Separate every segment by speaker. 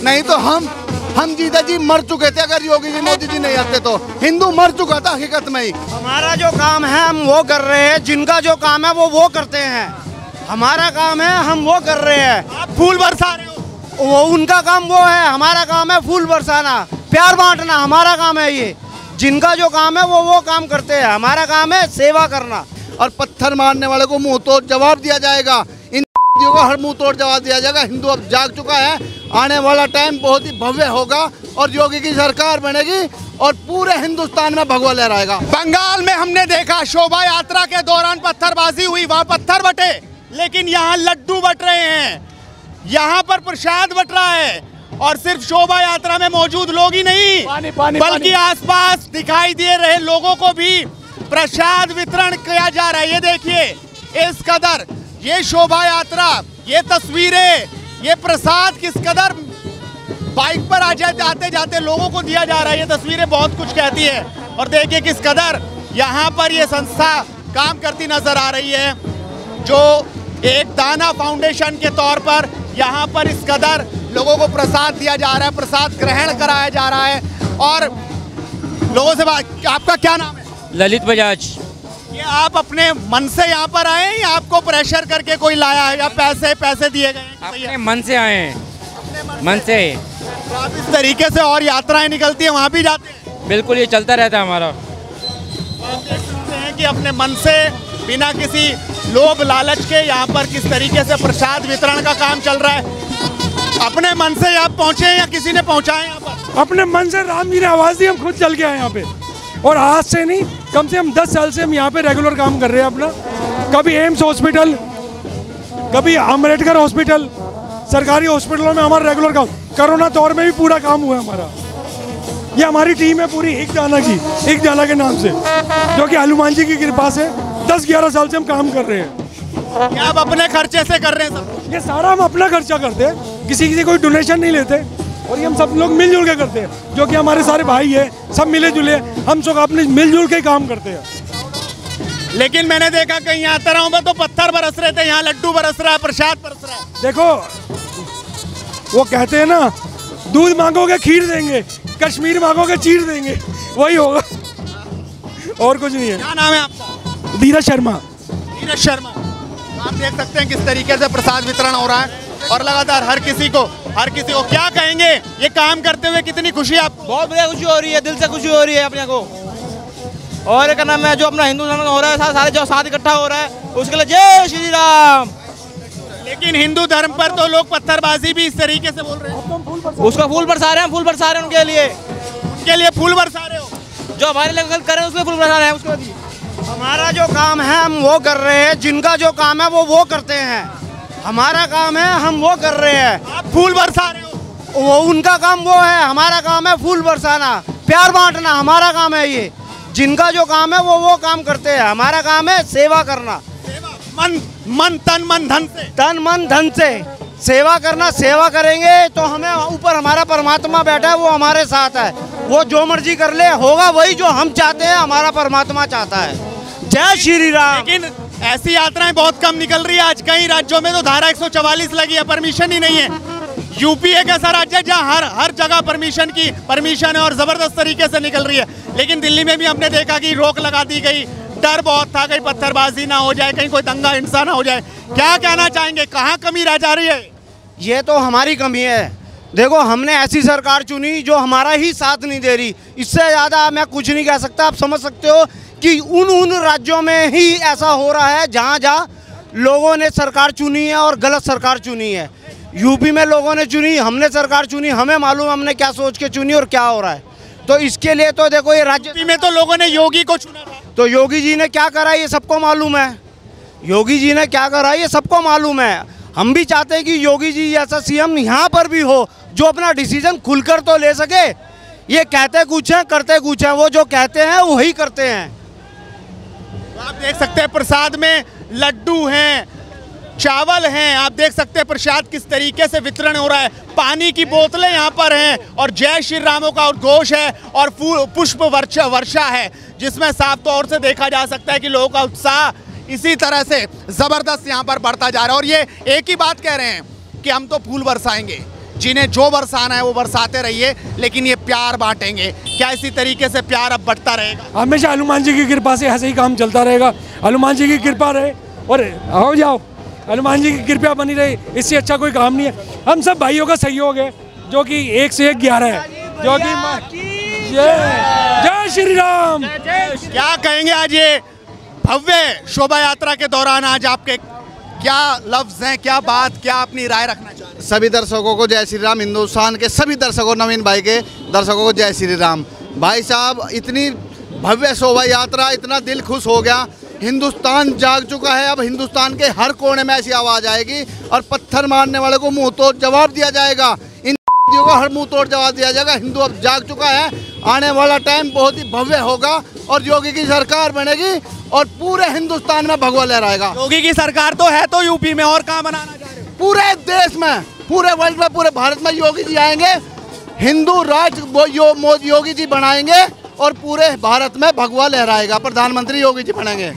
Speaker 1: नहीं तो हम जीता जी मर चुके थे अगर योगी जी मोदी जी नहीं आते तो। हिंदू मर चुका था हकीकत में ही।
Speaker 2: हमारा जो काम है हम वो कर रहे हैं, जिनका जो काम है वो करते हैं। हमारा काम है हम वो कर रहे हैं।
Speaker 3: आप फूल बरसा रहे हो,
Speaker 2: वो उनका काम वो है, हमारा काम है फूल बरसाना, प्यार बांटना, हमारा काम है ये। जिनका जो काम है वो काम करते हैं, हमारा काम है सेवा करना।
Speaker 1: और पत्थर मारने वाले को मुंह तोड़ जवाब दिया जाएगा, इन को हर मुंह तोड़ जवाब दिया जाएगा। हिंदू अब जाग चुका है, आने वाला टाइम बहुत ही भव्य होगा और योगी की सरकार बनेगी और पूरे हिंदुस्तान में भगवा लहराएगा।
Speaker 3: बंगाल में हमने देखा शोभा यात्रा के दौरान पत्थरबाजी हुई, वहां पत्थर बटे, लेकिन यहाँ लड्डू बट रहे हैं, यहाँ पर प्रसाद बट रहा है। और सिर्फ शोभा यात्रा में मौजूद लोग ही नहीं बल्कि आसपास दिखाई दे रहे लोगों को भी प्रसाद वितरण किया जा रहा है। ये देखिए इस कदर ये शोभा यात्रा, ये तस्वीरें, ये प्रसाद किस कदर बाइक पर आते जाते लोगों को दिया जा रहा है। ये तस्वीरें बहुत कुछ कहती है। और देखिए किस कदर यहाँ पर ये संस्था काम करती नजर आ रही है, जो एक दाना फाउंडेशन के तौर पर यहाँ पर इस कदर लोगों को प्रसाद दिया जा रहा है, प्रसाद ग्रहण कराया जा रहा है। और लोगों से बात, आपका क्या नाम है?
Speaker 4: ललित बजाज।
Speaker 3: ये आप अपने मन से यहाँ पर आए हैं या आपको प्रेशर करके कोई लाया है या पैसे दिए गए हैं?
Speaker 4: अपने मन से आए हैं, मन से।
Speaker 3: तो आप इस तरीके से और यात्राएं निकलती है वहाँ भी जाते हैं?
Speaker 4: बिल्कुल, ये चलता रहता है हमारा।
Speaker 3: आप देख सकते हैं कि अपने मन से बिना किसी लोभ लालच के यहाँ पर किस तरीके से प्रसाद वितरण का काम चल रहा है। अपने मन से आप पहुँचे या किसी ने पहुँचाए यहाँ पर?
Speaker 5: अपने मन से, राम जी ने आवाज़ दी, हम खुद चल के आए यहाँ पे। और आज से नहीं, कम से कम 10 साल से हम यहाँ पे रेगुलर काम कर रहे हैं अपना। कभी एम्स हॉस्पिटल, कभी अम्बेडकर हॉस्पिटल, सरकारी हॉस्पिटलों में हमारा रेगुलर काम। कोरोना दौर में भी पूरा काम हुआ है हमारा। ये हमारी टीम है पूरी एक जाना के नाम से, जो कि हनुमान जी की कृपा से 10-11 साल से हम काम कर रहे हैं।
Speaker 3: क्या आप अपने खर्चे से कर रहे हैं सब?
Speaker 5: ये सारा हम अपना खर्चा करते हैं, किसी से कोई डोनेशन नहीं लेते। और ये हम सब लोग मिलजुल के करते हैं, जो कि हमारे सारे भाई हैं, सब मिले जुले, हम सब अपने मिलजुल के काम करते हैं।
Speaker 3: लेकिन मैंने देखा कहीं यात्राओं में तो पत्थर बरस रहे थे, यहाँ लड्डू बरस रहा है, प्रसाद बरस रहा है।
Speaker 5: देखो वो कहते हैं ना, दूध मांगोगे खीर देंगे, कश्मीर मांगोगे चीर देंगे, वही होगा और कुछ नहीं है।
Speaker 3: क्या नाम है आपका?
Speaker 5: धीरज शर्मा।
Speaker 3: धीरज शर्मा। आप देख सकते हैं किस तरीके से प्रसाद वितरण हो रहा है और लगातार हर किसी को क्या कहेंगे ये काम करते हुए कितनी खुशी आपको?
Speaker 6: बहुत बढ़िया खुशी हो रही है, दिल से खुशी हो रही है अपने को। और एक नाम है जो अपना हिंदू धर्म हो रहा है, सारे जो साथ इकट्ठा हो रहा है, उसके लिए जय श्री राम।
Speaker 3: लेकिन हिंदू धर्म पर तो लोग पत्थरबाजी भी इस तरीके से बोल रहे हैं।
Speaker 6: उसका फूल बरसा रहे हैं, फूल बरसा रहे हैं उनके लिए
Speaker 3: फूल बरसा रहे हो।
Speaker 6: जो हमारे लिए गलत कर रहे हैं उसके फूल बरसा रहे हैं। उसके लिए
Speaker 2: हमारा जो काम है हम वो कर रहे हैं, जिनका जो काम है वो करते हैं। हमारा काम है हम वो कर रहे हैं।
Speaker 3: आप फूल बरसा रहे हो,
Speaker 2: वो उनका काम वो है, हमारा काम है फूल बरसाना, प्यार बांटना, हमारा काम है ये। जिनका जो काम है वो काम करते हैं, हमारा काम है सेवा करना।
Speaker 3: तन मन धन से
Speaker 2: सेवा करना। सेवा करेंगे तो हमें ऊपर हमारा परमात्मा बैठा है, वो हमारे साथ है। वो जो मर्जी कर ले, होगा वही जो हम चाहते हैं, हमारा परमात्मा चाहता है। जय श्री राम।
Speaker 3: लेकिन ऐसी यात्राएं बहुत कम निकल रही है। आज कई राज्यों में तो धारा 144 लगी है, परमिशन ही नहीं है। यूपी एक ऐसा राज्य है जहाँ हर जगह परमिशन है और जबरदस्त तरीके से निकल रही है। लेकिन दिल्ली में भी हमने देखा कि रोक लगा दी गई, डर बहुत था कहीं पत्थरबाजी ना हो जाए, कहीं कोई दंगा हिंसा ना हो जाए। क्या कहना चाहेंगे, कहाँ कमी रह जा रही है?
Speaker 2: ये तो हमारी कमी है। देखो हमने ऐसी सरकार चुनी जो हमारा ही साथ नहीं दे रही। इससे ज़्यादा मैं कुछ नहीं कह सकता। आप समझ सकते हो कि उन राज्यों में ही ऐसा हो रहा है जहाँ लोगों ने सरकार चुनी है और गलत सरकार चुनी है। यूपी में लोगों ने चुनी, हमने सरकार चुनी, हमें मालूम हमने क्या सोच के चुनी और क्या हो रहा है। तो इसके लिए तो देखो ये राज्य
Speaker 3: में तो लोगों ने योगी को चुना था,
Speaker 2: तो योगी जी ने क्या करा ये सबको मालूम है। योगी जी ने क्या करा ये सबको मालूम है। हम भी चाहते हैं कि योगी जी जैसा सीएम यहाँ पर भी हो, जो अपना डिसीजन खुलकर तो ले सके। ये कहते कुछ हैं करते कुछ हैं, वो जो कहते हैं वही करते हैं।
Speaker 3: आप देख सकते हैं प्रसाद में लड्डू हैं, चावल हैं, आप देख सकते हैं प्रसाद किस तरीके से वितरण हो रहा है। पानी की बोतलें यहाँ पर हैं और जय श्री रामों का उद्घोष है और पुष्प वर्षा है, जिसमें साफ तौर से देखा जा सकता है कि लोगों का उत्साह इसी तरह से जबरदस्त यहाँ पर बढ़ता जा रहा है। और ये एक ही बात कह रहे हैं कि हम तो फूल बरसाएंगे, जिन्हें जो बरसाना है वो बरसाते रहिए, लेकिन ये प्यार बांटेंगे। क्या इसी तरीके से प्यार अब बढ़ता रहेगा?
Speaker 5: हमेशा हनुमान जी की कृपा से ऐसे ही काम चलता रहेगा। हनुमान जी की कृपा रहे और आओ जाओ, हनुमान जी की कृपा बनी रहे, इससे अच्छा कोई काम नहीं है। हम सब भाइयों का सहयोग है जो कि 1 से 1 11 है, जो कि जय श्री राम।
Speaker 3: क्या कहेंगे आज ये भव्य शोभा यात्रा के दौरान? आज आपके क्या लफ्ज हैं, क्या बात, क्या अपनी राय रखना चाहते हैं?
Speaker 1: सभी दर्शकों को जय श्री राम। हिंदुस्तान के सभी दर्शकों, नवीन भाई के दर्शकों को जय श्री राम। भाई साहब, इतनी भव्य शोभा यात्रा, इतना दिल खुश हो गया। हिंदुस्तान जाग चुका है। अब हिंदुस्तान के हर कोने में ऐसी आवाज़ आएगी और पत्थर मारने वाले को मुंह तोड़ जवाब दिया जाएगा। इन को हर मुंह तोड़ जवाब दिया जाएगा। हिंदू अब जाग चुका है। आने वाला टाइम बहुत ही भव्य होगा और योगी की सरकार बनेगी और पूरे हिंदुस्तान में भगवा लहराएगा।
Speaker 3: योगी की सरकार तो है, तो यूपी में और कहाँ बनाना चाह रहे हो?
Speaker 1: पूरे देश में, पूरे वर्ल्ड में, पूरे भारत में योगी जी आएंगे। हिंदू राष्ट्र योगी जी बनाएंगे और पूरे भारत में भगवा लहराएगा। प्रधानमंत्री योगी जी बनेंगे।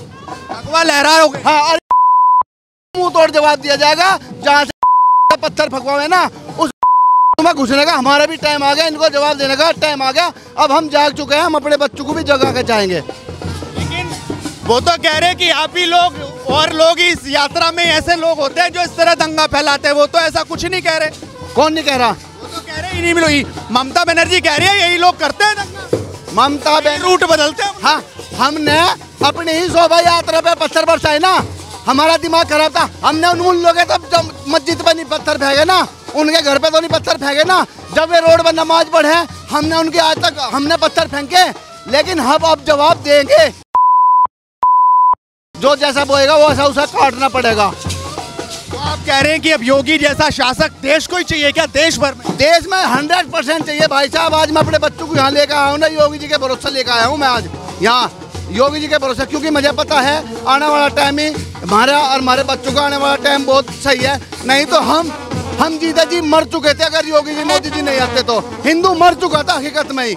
Speaker 3: भगवा लहराओगे?
Speaker 1: हाँ, और मुंह तोड़ जवाब दिया जाएगा। जहाँ से पत्थर फकवाए ना, उस में घुसने का हमारा भी टाइम आ गया। इनको जवाब देने का टाइम आ गया। अब हम जाग चुके हैं। हम अपने बच्चों को भी जगा के चाहेंगे।
Speaker 3: लेकिन वो तो कह रहे कि आप ही लोग और लोग इस यात्रा में ऐसे लोग होते हैं जो इस तरह दंगा फैलाते हैं। वो तो ऐसा कुछ नहीं कह रहे।
Speaker 1: कौन नहीं कह रहा?
Speaker 3: वो तो कह रहे इन्हीं ममता बनर्जी कह रही है यही लोग करते हैं दंगा।
Speaker 1: ममता
Speaker 3: रूट बदलते हैं।
Speaker 1: हाँ, हमने अपनी ही शोभा यात्रा पे पत्थर बरसाए ना, हमारा दिमाग खराब था। हमने उन लोग जब मस्जिद पर नहीं पत्थर फेंके ना, उनके घर पे तो नहीं पत्थर फेंके ना। जब वे रोड पर नमाज पढ़े, हमने उनके आज तक हमने पत्थर फेंके। लेकिन हम अब जवाब देंगे। जो जैसा बोएगा वो ऐसा उसे काटना पड़ेगा।
Speaker 3: तो आप कह रहे हैं कि अब योगी जैसा शासक देश को ही चाहिए क्या? देश भर में?
Speaker 1: देश में 100% चाहिए भाई साहब। आज मैं अपने बच्चों को यहाँ लेकर आया हूँ ना, योगी जी के भरोसे लेकर आया हूँ मैं आज यहाँ, योगी जी के भरोसे। क्योंकि मुझे पता है आने वाला टाइम ही हमारा और हमारे बच्चों का आने वाला टाइम बहुत सही है। नहीं तो हम जीता जी मर चुके थे अगर योगी जी मोदी जी नहीं आते तो। हिंदू मर चुका था हकीकत में ही।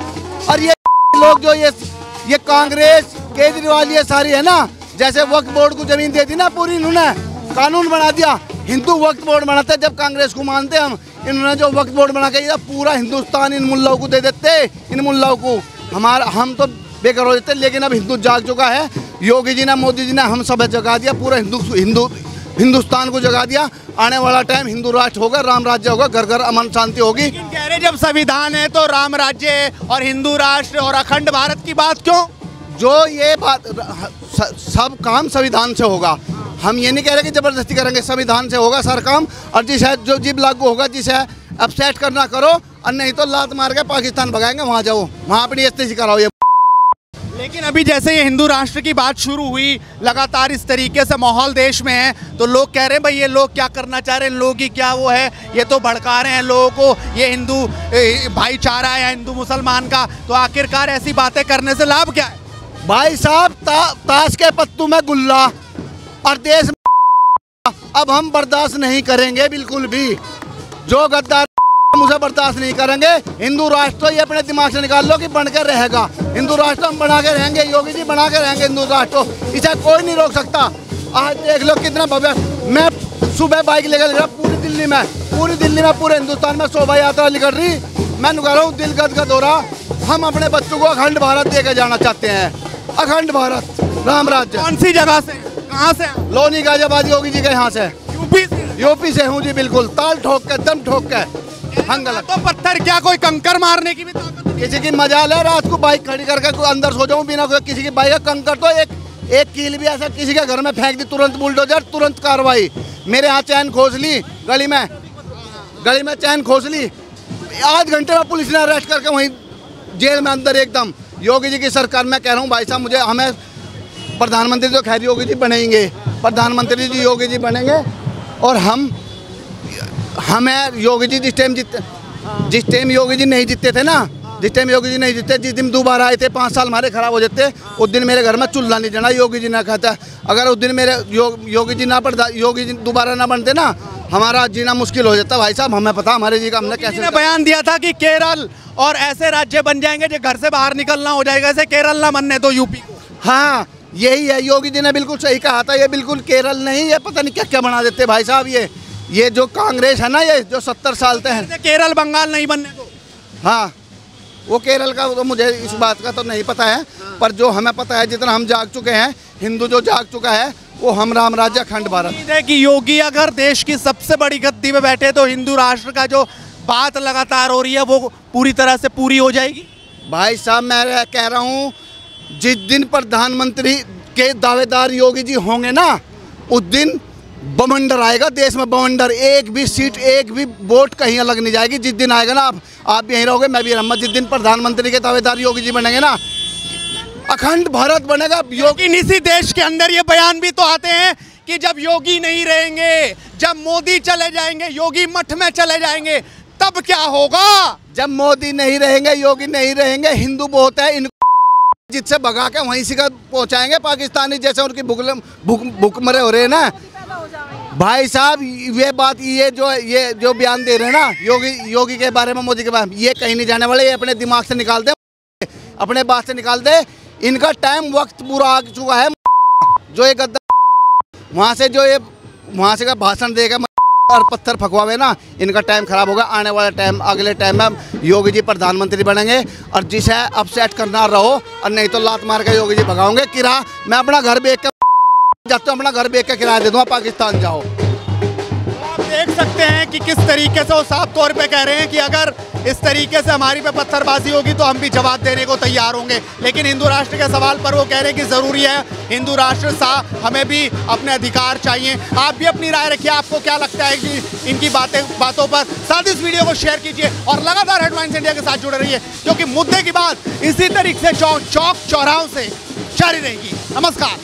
Speaker 1: और ये लोग जो ये कांग्रेस केजरीवाल ये सारी है ना, जैसे वक्फ बोर्ड को जमीन दे दी ना पूरी, इन्होंने कानून बना दिया। हिंदू वक्फ बोर्ड बनाते जब कांग्रेस को मानते हम, इन्होंने जो वक्फ बोर्ड बना के पूरा हिंदुस्तान इन मुल्लाओं को दे देते। इन मुल्लाओं को हम तो बेकार हो जाते। लेकिन अब हिंदू जाग चुका है। योगी जी ने, मोदी जी ने हम सब जगा दिया। पूरा हिंदुस्तान को जगा दिया। आने वाला टाइम हिंदू राष्ट्र होगा, राम राज्य होगा, घर घर अमन शांति होगी।
Speaker 3: लेकिन कह रहे जब संविधान है तो राम राज्य और हिंदू राष्ट्र और अखंड भारत की बात क्यों?
Speaker 1: जो ये बात, सब काम संविधान से होगा। हम ये नहीं कह रहे कि जबरदस्ती करेंगे, संविधान से होगा सर काम। और जिसे जो जीव लागू होगा, जिसे अपसेट करना करो, और नहीं तो लात मार के पाकिस्तान भगाएंगे। वहाँ जाओ, वहाँ अपनी स्थिति कराओ। ये
Speaker 3: लेकिन अभी जैसे ये हिंदू राष्ट्र की बात शुरू हुई, लगातार इस तरीके से माहौल देश में है, तो लोग कह रहे हैं भाई ये लोग क्या करना चाह रहे हैं, इन लोगों की क्या वो है, ये तो भड़का रहे हैं लोगों को, ये हिंदू भाईचारा है हिंदू मुसलमान का। तो आखिरकार ऐसी बातें करने से लाभ क्या है?
Speaker 1: भाई साहब, ताश के पत्तों में गुल्ला और देश में अब हम बर्दाश्त नहीं करेंगे बिल्कुल भी। जो गद्दार मुझे बर्दाश्त नहीं करेंगे। हिंदू राष्ट्र तो ये अपने दिमाग से निकाल लो कि बनकर रहेगा। हिंदू राष्ट्र हम बना के रहेंगे, योगी जी बना के रहेंगे हिंदू राष्ट्र। इसे कोई नहीं रोक सकता। आज देख लो कितना भव्य। मैं सुबह बाइक लेकर गया पूरी दिल्ली में, पूरे हिंदुस्तान में शोभा यात्रा निकल रही। मैं कह रहा हूँ दिल गदगद हो रहा। हम अपने बच्चों को अखंड भारत दे के जाना चाहते हैं। अखंड भारत, राम राज्य।
Speaker 3: कौन सी जगह से, कहाँ से?
Speaker 1: लोनी गाजियाबाद योगी जी के यहाँ से। यूपी से हूँ जी, बिल्कुल ताल ठोक के, दम ठोक के।
Speaker 3: तो पत्थर क्या कोई कंकर मारने की भी ताकत?
Speaker 1: किसी की मजाल है रात को बाइक खड़ी करके अंदर सो जाऊं बिना किसी की बाइक का कंकर। तो एक कील भी ऐसा किसी के घर में फेंक दी, तुरंत बुलडोजर, तुरंत कार्रवाई। मेरे यहाँ चैन खोस ली, गली में चैन खोस ली। आध घंटे में पुलिस ने अरेस्ट करके वहीं जेल में अंदर एकदम। योगी जी की सरकार, मैं कह रहा हूँ भाई साहब, हमें प्रधानमंत्री तो खैर योगी जी बनेंगे, प्रधानमंत्री जी योगी जी बनेंगे। और हमें योगी जी जिस टाइम योगी जी नहीं जीतते थे ना, जिस दिन दोबारा आए थे 5 साल हमारे खराब हो जाते, उस दिन मेरे घर में चूल्हा नहीं जला। योगी जी ने कहता अगर उस दिन मेरे योगी जी दोबारा ना बनते ना, हमारा जीना मुश्किल हो जाता भाई साहब। हमें पता हमारे जी का हमने कैसे
Speaker 3: बयान दिया था कि केरल और ऐसे राज्य बन जाएंगे जो घर से बाहर निकलना हो जाएगा, ऐसे केरल ना बनने तो यूपी को।
Speaker 1: हाँ, यही है। योगी जी ने बिल्कुल सही कहा था। ये बिल्कुल केरल नहीं, ये पता नहीं क्या क्या बना देते भाई साहब। ये जो कांग्रेस है ना, ये जो 70 साल से है,
Speaker 3: केरल बंगाल नहीं बनने दो।
Speaker 1: हाँ वो केरल का तो मुझे इस बात का तो नहीं पता है, पर जो हमें पता है, जितना हम जाग चुके हैं, हिंदू जो जाग चुका है, वो हम राम राज्य अखंड भारत।
Speaker 3: उम्मीद है कि योगी अगर देश की सबसे बड़ी गद्दी में बैठे तो हिंदू राष्ट्र का जो बात लगातार हो रही है वो पूरी तरह से पूरी हो जाएगी।
Speaker 1: भाई साहब मैं कह रहा हूँ, जिस दिन प्रधानमंत्री के दावेदार योगी जी होंगे ना, उस दिन बवंडर आएगा देश में, बवंडर। एक भी सीट, एक भी वोट कहीं अलग नहीं जाएगी। जिस दिन आएगा ना, आप भी यहीं रहोगे, मैं भी रहूँगा, जिस दिन प्रधानमंत्री के दावेदार योगी जी बनेंगे ना, अखंड भारत बनेगा।
Speaker 3: योगी इसी देश के अंदर ये बयान भी तो आते हैं कि जब योगी नहीं रहेंगे, जब मोदी चले जाएंगे, योगी मठ में चले जाएंगे, तब क्या होगा?
Speaker 1: जब मोदी नहीं रहेंगे, योगी नहीं रहेंगे, हिंदू बहुत है, इनको जिससे भगा के वहीं से पहुंचाएंगे पाकिस्तानी, जैसे उनकी भूखमरे हो रहे हैं ना। भाई साहब ये बात, ये जो बयान दे रहे हैं ना योगी के बारे में, मोदी के बारे में, ये कहीं नहीं जाने वाले। ये अपने दिमाग से निकाल दे, अपने बात से निकाल दे। इनका टाइम वक्त पूरा आ चुका है। जो ये गद्दार वहाँ से का भाषण देगा और पत्थर फकवावे ना, इनका टाइम खराब होगा। आने वाला टाइम, अगले टाइम में योगी जी प्रधानमंत्री बनेंगे, और जिसे अपसेट करना रहो, और नहीं तो लात मार के योगी जी भगाओगे। किराया मैं अपना घर बेच के जाता हूँ, अपना घर बेच के किराया दे दूँगा, पाकिस्तान जाओ।
Speaker 3: आप देख सकते हैं कि किस तरीके से वो साफ तौर पे कह रहे हैं कि अगर इस तरीके से हमारी पे पत्थरबाजी होगी तो हम भी जवाब देने को तैयार होंगे। लेकिन हिंदू राष्ट्र के सवाल पर वो कह रहे हैं कि ज़रूरी है हिंदू राष्ट्र हमें भी अपने अधिकार चाहिए। आप भी अपनी राय रखिए, आपको क्या लगता है कि इनकी बातों पर। साथ ही इस वीडियो को शेयर कीजिए और लगातार हेडलाइंस इंडिया के साथ जुड़े रहिए, क्योंकि मुद्दे की बात इसी तरीके से चौक चौराहों से जारी रहेगी। नमस्कार।